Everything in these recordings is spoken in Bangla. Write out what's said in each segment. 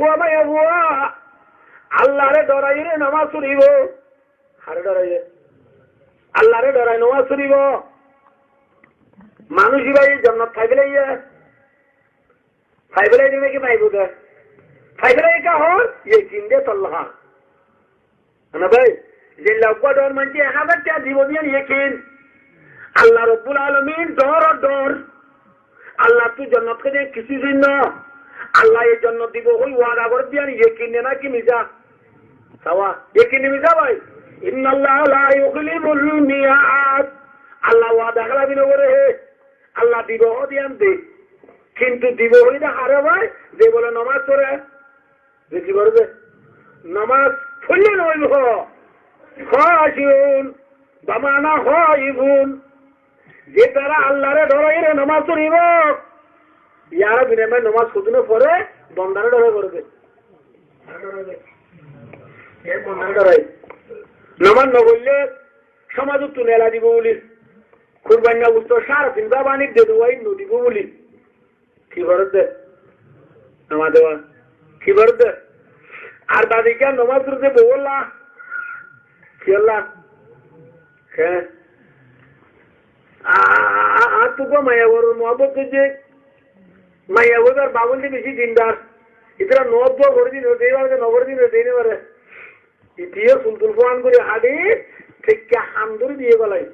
ফুয়া মাইয়া বুয়া আল্লাহরে ডরাইরে নামাজ পড়িব আরে ডরাইরে আল্লাহরে ডরাই নামাজ পড়িব মানুষই ভাই জান্নাত খাইবে ইয়ে খাইবে দিবে কি পাইব দে খাইবে কা হল ইয়ে চিন্তে তল্লাহ না ভাই যে লব্বা ডর মানছে 1000 টাকা জীবনিয়া ইয়েকিন আল্লাহ রাব্বুল আলামিন ডর ডর আল্লাহ তুই জান্নাত কে কিছু দিন না আল্লাহ এই জান্নাত দিব ওই ওয়াদা করে দিয়ান ইয়েকিন না কি মিজা সাওয়া ইয়েকিন মিজা ভাই ইন্নাল্লাহ লা ইউখলিফুল মিয়াদ আল্লাহ ওয়াদা করা দিন করে আল্লাহ দিব দিয়ান দে কিন্তু দিব হইদা হারে ভাই যে বলে নামাজ পড়ে দেখি করবে নামাজ পড়লে নইব খাশিউন বামানা খাইফুন যে তারা আল্লাহরে ডরাইরে নামাজ পড়িব ইয়ারা বিনিময়ে নামাজ পড়তে পরে বন্দারে ডরে করবে এর বন্দারে ডরাই নামাজ না পড়লে সমাজ তুলে এলা দিব বলি কুরবানি বুঝতো সারা দিন বাবানি দে দুয়াই নদী বলি কি বরদ দে নামাজ দেওয়া কি বরদ দে আর দাদিকে নামাজ পড়তে বললা কি আল্লাহ হ্যাঁ আর তুকো মায়াবর মহব্বত যে মায়াবর আর বাবুল বেশি দিনদার ইতরা নব করে দিন দেবার নগর দিন দেনে পারে ইতিও সুলতুল ফোয়ান করে হাড়ি ঠিক হামদুরি দিয়ে গলাই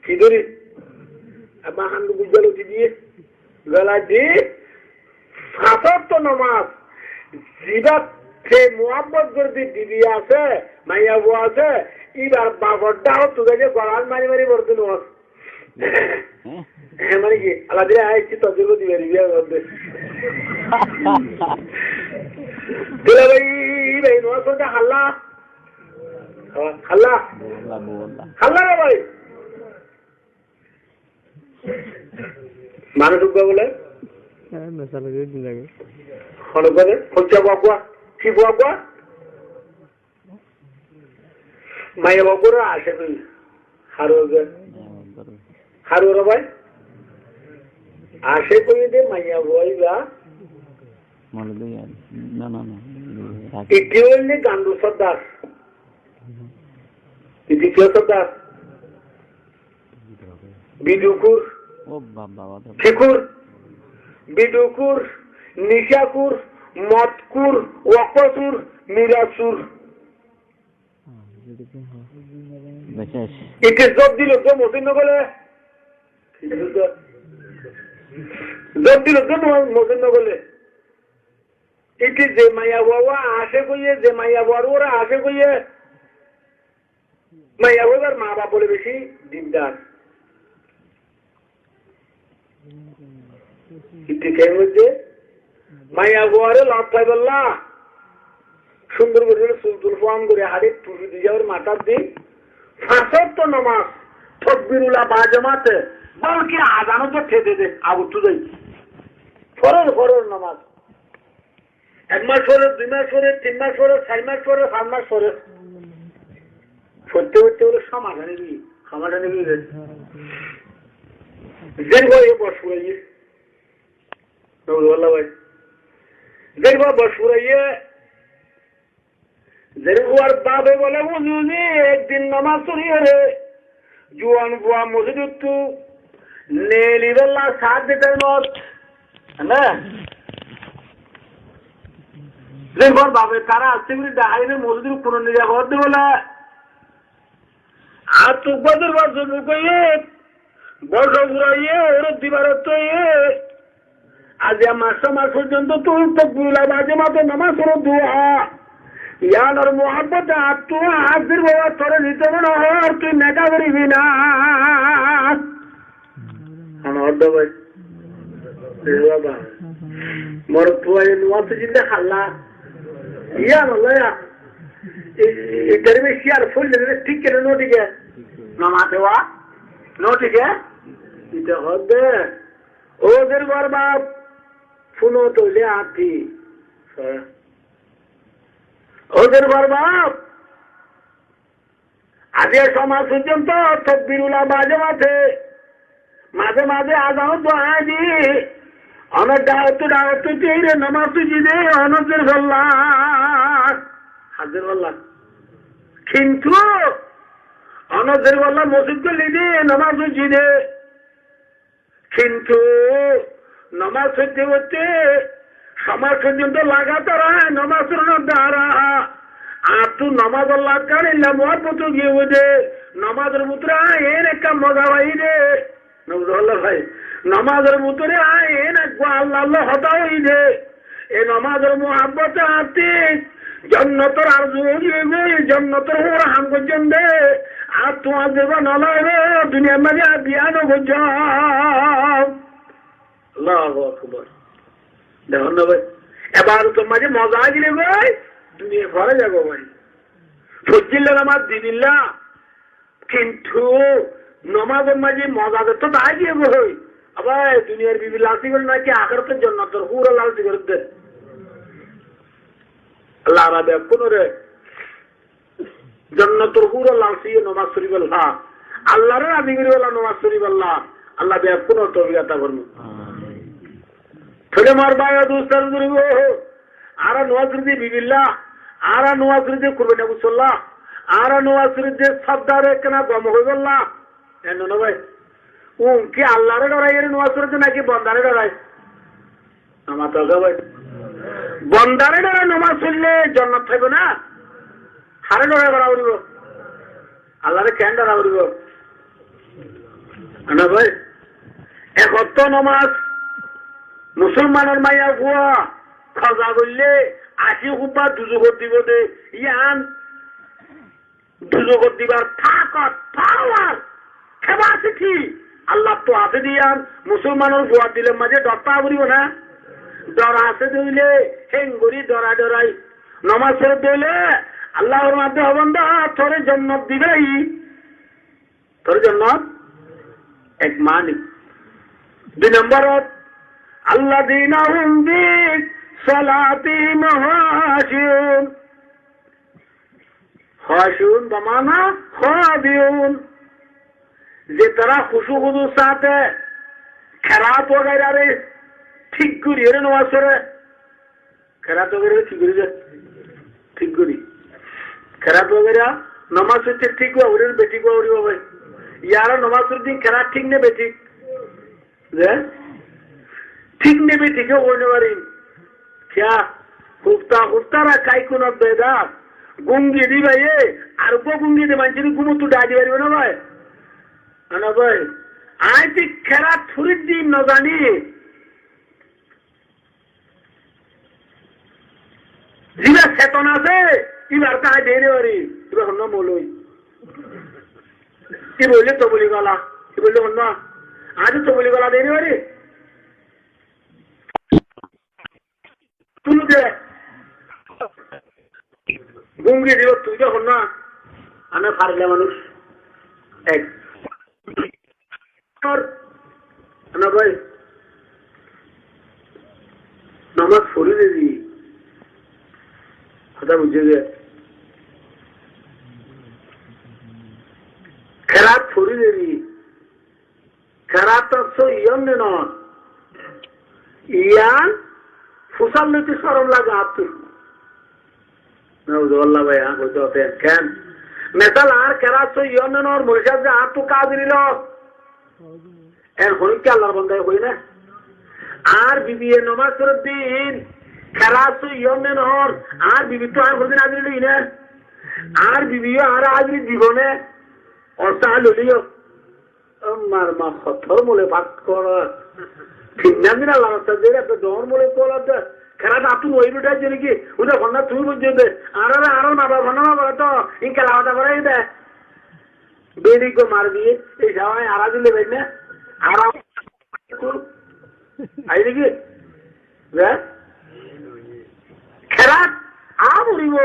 কি ধরি আবার হামদু বুঝাল উঠি দিয়ে গলা দিয়ে ফাঁসর তো নমাজ জিবা সে মোহাম্মদ যদি দিদি আছে মাইয়া বউ আছে এবার বাবরটা তোকে যে গলাল মারি মারি বলতে নমাজ মানে কি আল্লাহ দিলে আইছি তজুর্ব দিবে বিয়ে করতে দিলে ভাই ভাই নমাজ পড়তে হাল্লা হাল্লা হাল্লা রে ভাই মানুষ বলে হলবে হচ্ছে বাবুয়া কি বাবুয়া মাইয়া বাবুরা আসে তুই হারু রে ভাই আসে কই দে মাইয়া বই বা না না না ইতি হইলে গান্ডু সর্দার ইতি কে সর্দার বিদুকুর ও বাবা ফিকুর বিদুকুর নিশাকুর মতকুর ওয়াকসুর মিরাসুর একে জব দিল তো মতিন নগলে জব দিল তো মতিন নগলে একে যে মাইয়া বাবা আসে কইয়ে যে মাইয়া বাবার ওরা আসে কইয়ে মাইয়া বাবার মা বাপ বলে বেশি দিনদার মাইয়া গোয়ারে লড়াই বললা সুন্দর করে সুলতুল ফোয়ান করে হাড়ে টুপি দিয়ে যাওয়ার মাথার দিন ফাঁসর তো নমাজ তকবিরুল্লাহ বাজমাতে বলকি আজানো তো খেতে দে আগুতু যাই ফরর নামাজ 1 মাস পরে 2 মাস পরে 3 মাস পরে 4 মাস পরে 5 মাস পরে সত্যি সত্যি বলে সমাধানে গিয়ে দেখবো এ বসুরাইয়ে ভাই দেখবো বসুরাইয়ে দেখবো আর বাবে বলে বুঝুনি একদিন নামাজ পড়িয়ে রে জুয়ান বুয়া মসজিদ তু নেলিবেলা সাত দিতে মত না দেখবো বাবে তারা আসতে বলে ডাহাইনে মসজিদ পুনর্নির্বাহ করতে বলে আর তু বদর বছর কইয়ে বসে ঘুরাইয়ে ওরা দিবার তো আজ মাস পর্যন্ত তুই তো গুলা বাজে মাত্র নামাজ ওর দুয়া ইয়ানোর মোহাম্মত তুই হাজির বাবা তোর নিতে মনে হর তুই নেকা করিবি না বাবা মোর তুই নোয়া তো চিন্তা খাল্লা ইয়া নয়া এটার বেশি আর ফুল ঠিক কেন নোটিকে নামা দেওয়া নোটিকে এটা হবে ওদের ঘর বাপ শুনো তোলে আতি ওদের ঘর বাপ আজকে সমাজ পর্যন্ত তকবিরুল্লাহ মাঝে মাঝে আজানো তো আজি অনেক দাওয়াত রে নামাজ জিদে অনজের বল্লা হাজের বল্লা কিন্তু অনজের বল্লা মসজিদ লিদে নামাজ জিদে কিন্তু নামাজ হইতে হচ্ছে সমাজ পর্যন্ত লাগাতার নামাজের দ্বারা আর তুই নামাজ আল্লাহ কারিল্লা মহাপত গিয়ে বুঝে নামাজের মুদ্রা এর একটা মজা ভাই রে নজরুল্লাহ ভাই নামাজের মুতরে এন একবার আল্লাহ আল্লাহ হতাই দে এ নামাজের মোহাব্বত আতি জন্নতর আর জন্নতর হোর হাম করছেন দে আর তোমার দেব নলারে দুনিয়ার মাঝে বিয়ানো করছাম আল্লাহু আকবার দেখুন না ভাই এবার তোর মাঝে মজা গিলে ভাই দুনিয়া ঘরে যাবো ভাই ফজিল্লা নামাজ দিদিল্লা কিন্তু নমাজের মাঝে মজা তো তাই গিয়ে বই আবার দুনিয়ার বিবি লালসি করে নাকি আখেরাতের জন্য তোর পুরো লালসি করে দে আল্লাহ রাবে কোন রে জন্নতর পুরো লালসি নমাজ শরীফ আল্লাহ আল্লাহর রাজি করে বলা নমাজ শরীফ আল্লাহ আল্লাহ বে কোন তৌফিক করবো ফলে মার বায়া দুস্তার করব আর নওয়াজ রদি বিবিল্লাহ আর নওয়াজ রদি কুরবানি মুসাল্লাহ আর নওয়াজ রদি সাবদারে কেনা গম হইবল্লাহ এন না ভাই কি আল্লাহরে ডরাই এর নওয়াজ করতে নাকি বন্দারে ডরাই আমার তো ভাই বন্দারে ডরাই নামাজ পড়লে জান্নাত থাকবে না হারে ডরাই বড় উড়িব আল্লাহরে কেন ডরা উড়িব না ভাই একত্ব নামাজ মুসলমানের মাইয়া গুয়া খাজা করলে 80 হুপা দুজগত দিব দে ইয়ান দুজগত দিবার তাকত পাওয়ার ক্যাপাসিটি আল্লাহ তো আছে দিয়ান মুসলমানের গুয়া দিলে মাঝে ডরটা বলিব না ডর আছে দিলে হেঙ্গুরি ডরা ডরাই নমাজ পড়ে দিলে আল্লাহর মাধ্যমে হবন্দা তোরে জান্নাত দিবেই তোর জান্নাত এক মানিক 2 নম্বরত আল্লাযীনা হুম বিসসালাতিহিম খাশিউন খাশিউন বমানা খাদিউন যে তারা খুশু খুদুর সাথে খেরাত वगैरह রে ঠিক করি এর নামাজ পড়ে খেরাত वगैरह ঠিক করি ঠিক করি খেরাত वगैरह নামাজ হচ্ছে ঠিক ওরের বেটি কো ওরি ভাই ইয়ারা নামাজ পড়ি খেরাত ঠিক নে বেটি যে ঠিক নে বেটি কে ওনে পারি क्या হুফতা হুফতারা কাই কোন বেদা গুঙ্গি দি ভাই আর গো গুঙ্গি দে মানছি গুমু তো ডাজি পারিব না ভাই আনা ভাই আই ঠিক খেরাত ছুরির দিন না জানি জিরা চেতন আছে এবার তাই দেরে পারি এবার হন্য মলই কি বললে তো বলি গলা কি বললে হন্য আজ তো বলি গলা দেরে পারি তুই দে গুঙ্গি দিব তুই যখন না আমি পারলে মানুষ এক না ভাই নামাজ পড়ি দিদি কথা বুঝে গে খেরাত পড়ি দিদি খেরাত তো ইয়ন ন ইয়ান ফুসাল নিতে সরম লাগে হাত তুই নজরুল্লাহ ভাই হইতে হতে কেন মেসাল আর খেরাত তো ইয়ন নর মরিশাদ যে হাত তো কাজ নিল এর হইকে আল্লাহর বন্দায় হই না আর বিবি নমাজ পড়ার দিন খেরাত তো ইয়ন নর আর বিবি তো আর কোনদিন আজরি লই না আর বিবিও আর আজরি জীবনে অসা লইও আমার মা খতর মলে ভাগ কর তিন দিন আল্লাহ রাস্তা দিয়ে একটা ডর মলে কলাতে খেরাত আপনি ওই বেটার জন্য কি ওটা ঘন্টা তুই বুঝে দে আর আরো না বা ঘন্টা না বলে তো ইনকে লাগাতে পারে দে বেরিক মার দিয়ে এই সবাই আড়া দিলে বের না আরাম আই দেখি খেরাত আ বলিব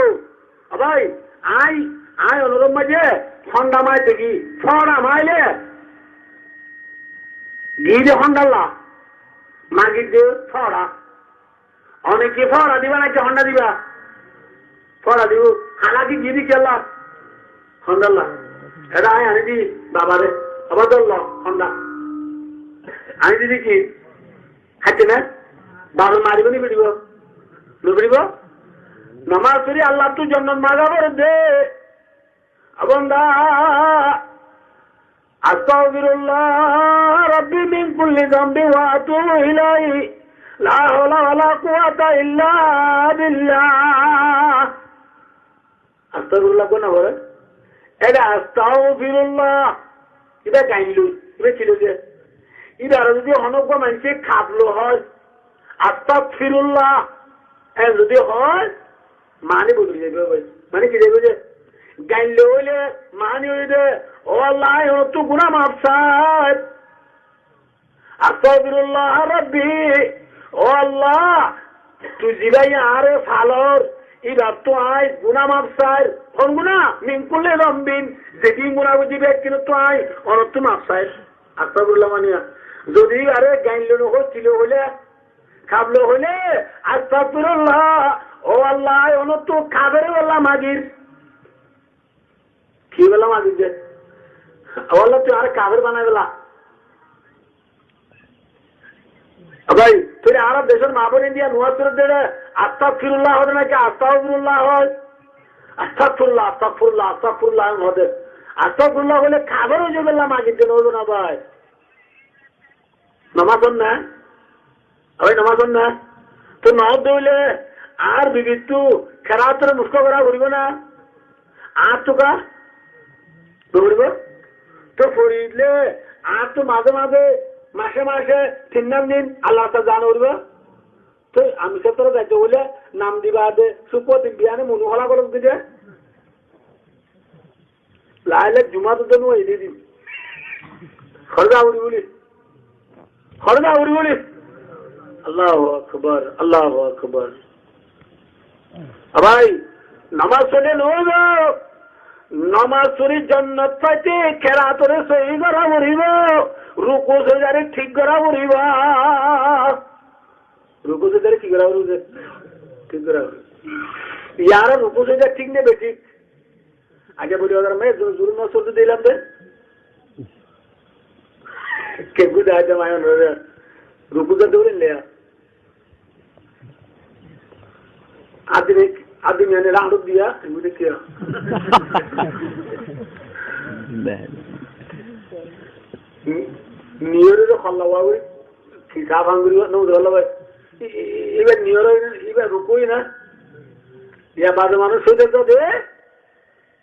ভাই আই আই অনুরম মাঝে খন্ডা মাই দেখি ফড়া মাইলে গিয়ে হন্ডাল্লা মাগির দিয়ে ফড়া অনেকে ফড়া দিবা নাকি হন্ডা দিবা ফড়া দিব হালাকি গিয়ে দিকে আল্লাহ হন্ডাল্লা এটা আয় আনি দি বাবারে আবার ধরল হন্ডা আনি দিদি কি হাঁটছে না বাবা মারিব নি পিড়িব নুপিড়িব নামাজ পড়ি আল্লাহ তুই জন্নত মাগাবর দে বন্দা আস্তাগফিরুল্লাহ রাব্বি মিন কুল্লি যামবি ওয়া আতুবু ইলাইহি লা হাওলা ওয়ালা কুওয়াতা ইল্লা বিল্লাহ আস্তাগফিরুল্লাহ কোন বলে এটা আস্তাগফিরুল্লাহ এটা গাইলু এটা ছিল যে এটা আর যদি অনজ্ঞ মানুষে খাবলো হয় আস্তাগফিরুল্লাহ যদি হয় মানে বদলে যাবে ভাই মানে কি যাবে যে গাইলে হইলে মানে হইলে ও আল্লাহ তো গুনাহ মাফ চাই আস্তাগফিরুল্লাহ রাব্বি ও আল্লাহ তুই জিলাই আরে ফালর ইবার তো আই গুনাহ মাফ চাই কোন গুনাহ মিন কুল্লি যামবিন যেদিন গুনাহ বুঝিবে কিন্তু তো আই অনর্থ মাফ চাই আস্তাগফিরুল্লাহ মানিয়া যদি আরে গাইলে হচ্ছিল হইলে খাবলো হইলে আস্তাগফিরুল্লাহ ও আল্লাহ অনর্থ খাবের আল্লাহ মাগির কি বললাম আগে যে আল্লাহ তুই আর কাবের বানাই বেলা ভাই তুই আর দেশের মা বোন দিয়া নুয়াত্তর দেড়ে আস্তাগফিরুল্লাহ হবে নাকি আস্তাগফিরুল্লাহ হয় আস্তাগফিরুল্লাহ আস্তাগফিরুল্লাহ আস্তাগফিরুল্লাহ হবে আস্তাগফিরুল্লাহ হলে কাবের হয়ে যাবে মাগির দিন হইব না ভাই নামাজ না ভাই নামাজ না তো নদ দইলে আর বিবিত্তু খেরাতরে মুস্ক করা ঘুরিব না আর তোকা দৌড়ব তো ফরিদলে আর তো মাঝে মাঝে মাসে মাসে 3 দিন আল্লাহ তা জান উঠব তো আমি সে তোর যাইতে বলে নাম দিবা দে সুপতি বিয়ানে মনোহলা করক দিতে লাইলে জুমা তো দেবো এই দিন খরগা উড়ি বলি আল্লাহু আকবার আল্লাহু আকবার ভাই নামাজ পড়ে নইব নামাজ পড়ি জান্নাত পাইতে কেরাতরে সহি করা পড়িব রুকু সেজদারে ঠিক করা পড়িব রুকু সেজদারে ঠিক করা পড়িব ঠিক করা ইয়ার রুকু সেজদা ঠিক নেবে ঠিক আগে বলি ওদের মে জুর নসর দিলাম দে কে গুড আইটেম আয়ন রে রুকু তে দৌড়ে লে आदमी मैंने राह रुक दिया मुझे क्या नियर तो खल्ला हुआ हुई हिसाब अंगुरी न उधर भाई इबे नियर इबे रुको ही ना या बाद मानो सोचे तो दे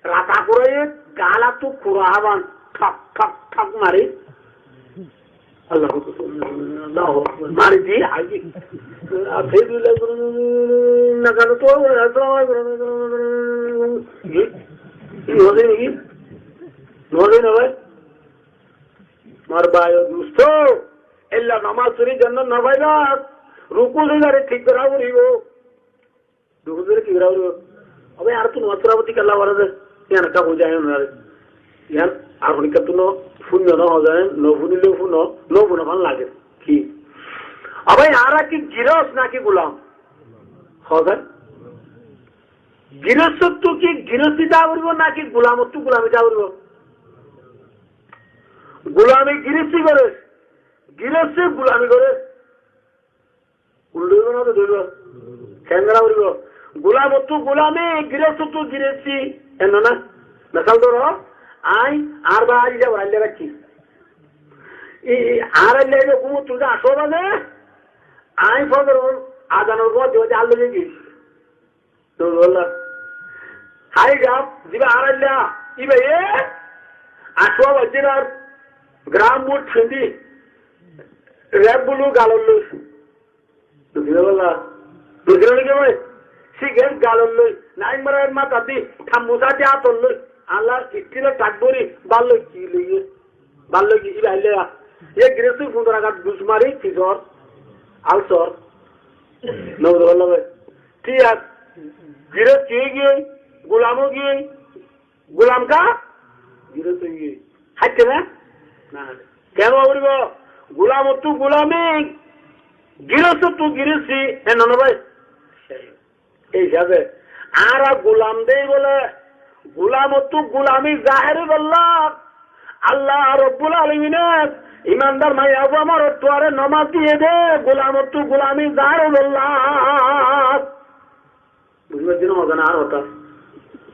राता पूरा ये गाला तो कुराबान ठक ठक ठक मारी अल्लाह मारी जी आगे आप फिर नकालो तो नोदे नहीं ना भाई मार भाई दोस्तों एल्ला नमाज सुरी जन्नत ना भाई ना रुकू से जारे ठीक करा वो रही वो रुकू से ठीक करा वो अबे यार तू नवरात्रि कल्ला वाला दे यार नका हो जाए यार यार आप निकल तू नो फुन ना हो जाए नो फुनी लो फुनो कौन लागे की अबे यार की गिरस ना की गुलाम हो गए गिरसत्व की गिरस्ती दावरी ना की गुलामत्व गुलामी दावरी गुलामी गिरस्ती करे गिरस्ती गुलामी करे उल्लू ना तो देखो कैंगरा वरी गुलामत्व गुलामी गिरसत्व गिरस्ती है ना नकल तो रहो आई आर बारी जब वाले रखी ये आर ले जो कुम तुझे आशोभा ने आई फॉर आदानों को जो जाल लगेगी तो बोला हाय जाप जिबा आर ले इबे ये आशोभा बच्चेनार ग्राम मूट फिंदी रेबुलू गालोल्लू दूसरे बोला दूसरे ने क्या भाई सिगरेट गालोल्लू नाइन मरार मात आती ठम्मुसा क्या तोल्लू आला इतने टाटबोरी बाल्लो की लिए बाल्लो की इबे ले ये ग्रेसु फुंदरा का दुश्मनी फिजोर आलसोर नौ बोला भाई ठीक है गिरस की गुलामों की गुलाम का गिरस की है क्या ना क्या बोल रहे हो गुलाम तू गुलामी गिरस तू गिरसी है ना भाई ये जावे आरा गुलाम दे बोले गुलाम तू गुलामी जाहिर बल्ला अल्लाह रब्बुल आलमीन ইমানদার মাই আবু আমার তোয়ারে নমাজ দিয়ে দে গোলাম তু গোলামি যার বললাম বুঝবার জন্য মজা না আর হতা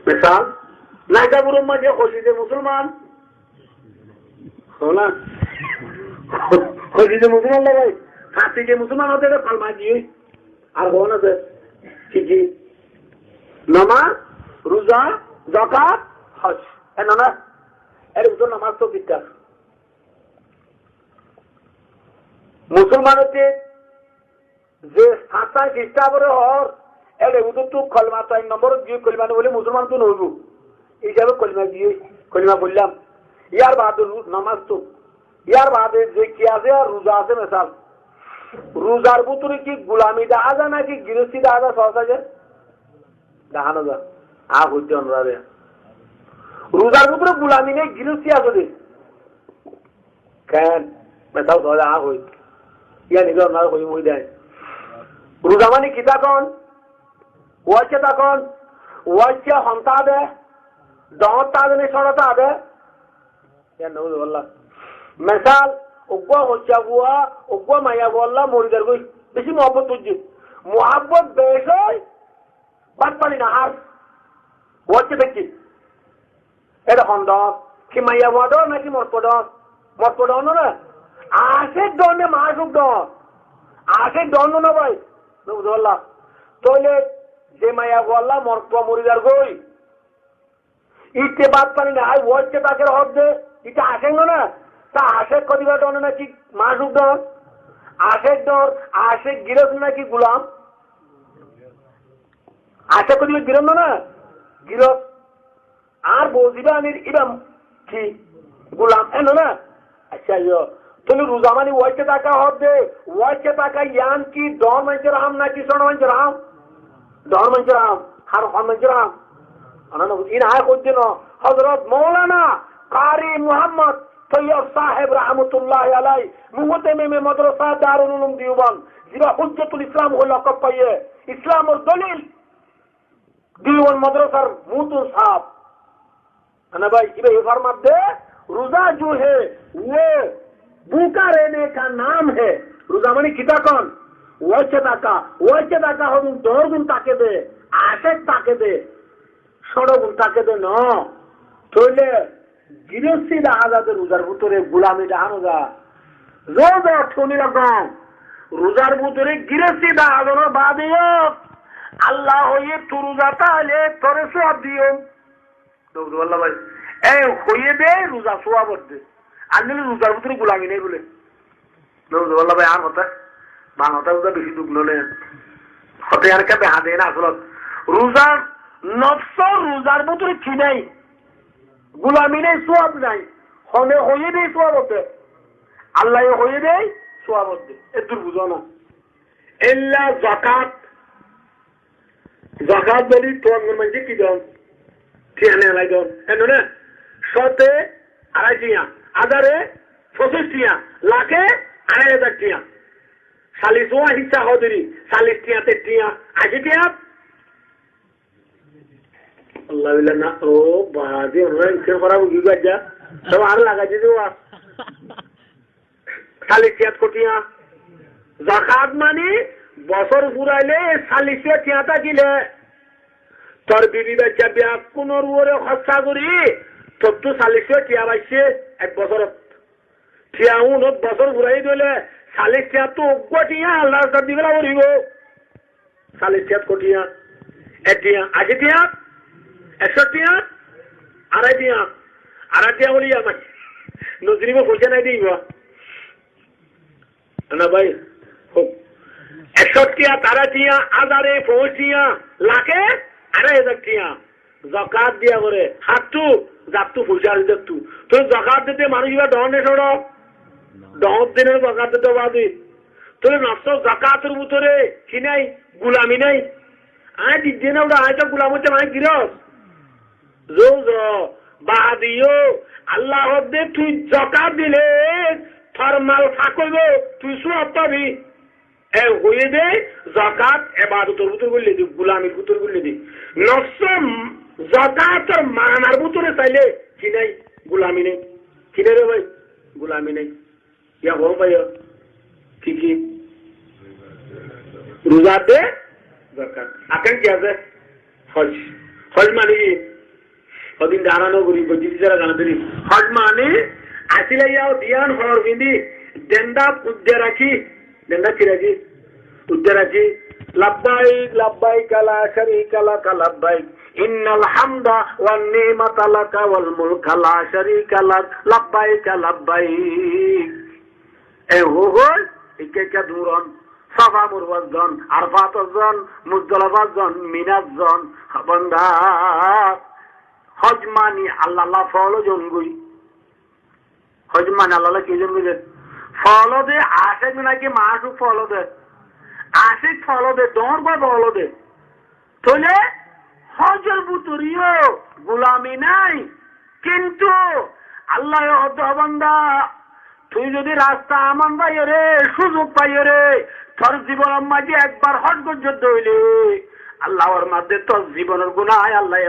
মিসাল নাইকাবুর মাঝে খসিদে মুসলমান হো না খসিদে মুসলমান ভাই খাসি যে মুসলমান হতে পালমা দিয়ে আর হো না কি কি নামাজ রোজা যাকাত হজ এ না এর উত্তর নামাজ তো বিদ্যা মুসলমান হচ্ছে যে সাতটা খ্রিস্টাবরে হর এর উত্তর তো কলমা 4 নম্বর দিয়ে কলমা বলে মুসলমান তো নইব এইভাবে কলমা দিয়ে কলমা বললাম ইয়ার বাদে নামাজ তো ইয়ার বাদে যে কি আছে আর রোজা আছে মিসাল রোজার ভিতরে কি গোলামি দেখা যায় নাকি গৃহস্থী দেখা যায় সহজ আছে দেখানো যায় হইতে অনুরাধে রোজার ভিতরে গোলামি নেই গৃহস্থী আছে রে কেন মেসাল সহজে হই ইয়া নিজে অনুরাধ হই মই দেয় রোজা মানে কি তখন ওয়াইছে তখন ওয়াইছে হন্তা দে দহতা দেনে সরতা দে ইয়া নবুল আল্লাহ মেসাল উগ্র হচ্ছে বুয়া উগ্র মাইয়া বললা মরিদার গই বেশি মহব্বত বুঝছি মহব্বত বেশ হয় বাদ পালি না আর হচ্ছে দেখছি এটা হন্দ কি মাইয়া বদ নাকি মরপদ না আশের দনে মাসুক দন আশের দন না ভাই বুঝলা তাহলে যে মাইয়া বললা মরিদার গই ইটে বাদ পালি না আর হচ্ছে তাকে হক দে এটা আসেন না তা আশেক কদিবা ডন নাকি মাসুক ডন আশেক ডর আশেক গিরস নাকি গুলাম আশেক কদিবা গিরম না গিরস আর বৌদিবা আনির ইবাম কি গুলাম এনো না আচ্ছা তুমি রোজা মানে ওয়াইছে টাকা হবে ওয়াইছে টাকা ইয়ান কি ডর মানছে রাম নাকি সোনা মানছে রাম ডর মানছে রাম আর হন মানছে রাম ইন আয় করছে না হজরত মৌলানা কারি মুহাম্মদ তৈয়ব সাহেব রহমতুল্লাহ আলাই মুহতেমে মাদ্রাসা দারুল উলুম দেওবন্দ जिरा हुज्जतुल इस्लाम को लक़ब पाइए इस्लाम और दलील देवबंद मदरसार मुतुन साहब है ना भाई ये फरमाते दे रोजा जो है वो भूखा रहने का नाम है रोजा माने किता कौन वचता का हम दौड़ गुण ताके दे आशेक ताके दे षड़ गुण ताके दे न तोले গৃহস্থী দেখা যাবে রোজার ভিতরে গোলামি দেখানো যা রোজ অর্থনি রকম রোজার ভিতরে গৃহস্থী দেখানোর বাদেও আল্লাহ হয়ে তু রোজা তাহলে তোরে সব দিও আল্লাহ ভাই এই হয়ে দে রোজা সোয়াব দে আর নিলে রোজার ভিতরে গোলামি নেই বলে আল্লাহ ভাই আর হতা বাংলাটা রোজা বেশি দুঃখ নলে হতে আর কে বেহা দেয় না আসলত রোজার নফস রোজার ভিতরে কি নাই গুলামি নেই সোয়াব নাই হনে হয়ে দেয় সোয়াব হতে আল্লাহ হয়ে দেয় সোয়াব হতে এত বুঝো না এল্লা জাকাত বলি তোমার মানে কি দন ঠিয়ানে লাই দন এনো না শতে 2.5 টিয়া হাজারে 25 টিয়া লাখে 2.5 টিয়া 40 হিসা হদরি 40 টিয়াতে টিয়া 80 টিয়া अल्लाह बिल्ला ना ओ बाजी उन्होंने इसे खराब की गया सब आर लगा जी जो सालिसियत कोटियां ज़कात मानी बसर पुराइले सालिसियत टियाता किले তোর বিবি বাচ্চা বিয়া কোনোর ওরে খরচা করি তোর তো 40 টিয়া বাইছে এক বছর টিয়া উনত বছর ঘুরাই দিলে 40 টিয়া তো কোটিয়া আল্লাহ তার দিবেলা করিব 40 টিয়া কোটিয়া এটিয়া 80 টিয়া 100 টিয়া 2.5 টিয়া বলি আমার নজরিমে পয়সা নাই দিবা না ভাই 100 টিয়া 2.5 টিয়া হাজারে 5 টিয়া লাখে 2.5 টিয়া জাকাত দিয়া করে হাতু জাতু পয়সা দিতু তো জাকাত দিতে মানুষরা দহনে ছড়ো 10 দিনের জাকাত দিতে বাদি তো নষ্ট জাকাতের ভিতরে কি নাই গোলামি নাই আজ দিনে ওটা আজ গোলাম হচ্ছে মানে গিরস জো বাদিও আল্লাহ দে তুই জাকাত দিলে ফরমাল থাকইব তুই সওয়াব পাবি এ হয়ে দে জাকাত ইবাদতের ভিতর বললে দি গোলামির ভিতর বললে দি নফস জাকাতের মানার ভিতরে চাইলে কি নাই গোলামি নেই কি রে ভাই গোলামি নেই ইয়া হো ভাই কি কি রোজাতে যাকাত আকাঙ্ক্ষা আছে হজ হজ মানে কি ওদিন জানানো করি বুঝি যারা জানাতে হজ মানে আসলে ইয়াও দিয়ান হর বিন্দি দেন্দা উদ্দে রাখি দেন্দা কি রাখি উদ্দে রাখি লাব্বাইক লাব্বাইক লা শারীকা লাক লাব্বাইক ইন্নাল হামদা ওয়ান নিমাতা লাকা ওয়াল মুলকা লা শারীকা লাক লাব্বাইক লাব্বাইক এ হল ইকে দুরন সাফা মুরওয়াজন আরফাতজন মুজদালিফাজন মিনাজন বান্দা হজ মানি আল্লাহ ফলো জনগুই হজ মানে আল্লাহ কি জনগুই ফলো দে আশে নাকি মাসু ফলো দে আশিক ফলো দে দর বা ফলো দে তাহলে হজের বুতুরিও গোলামি নাই কিন্তু আল্লাহ বান্দা তুই যদি রাস্তা আমান পাইও রে সুযোগ পাইও রে তোর জীবনের মাঝে একবার হজ পর্যন্ত হইলে আল্লাহর মধ্যে তোর জীবনের গুনাহ আল্লাহ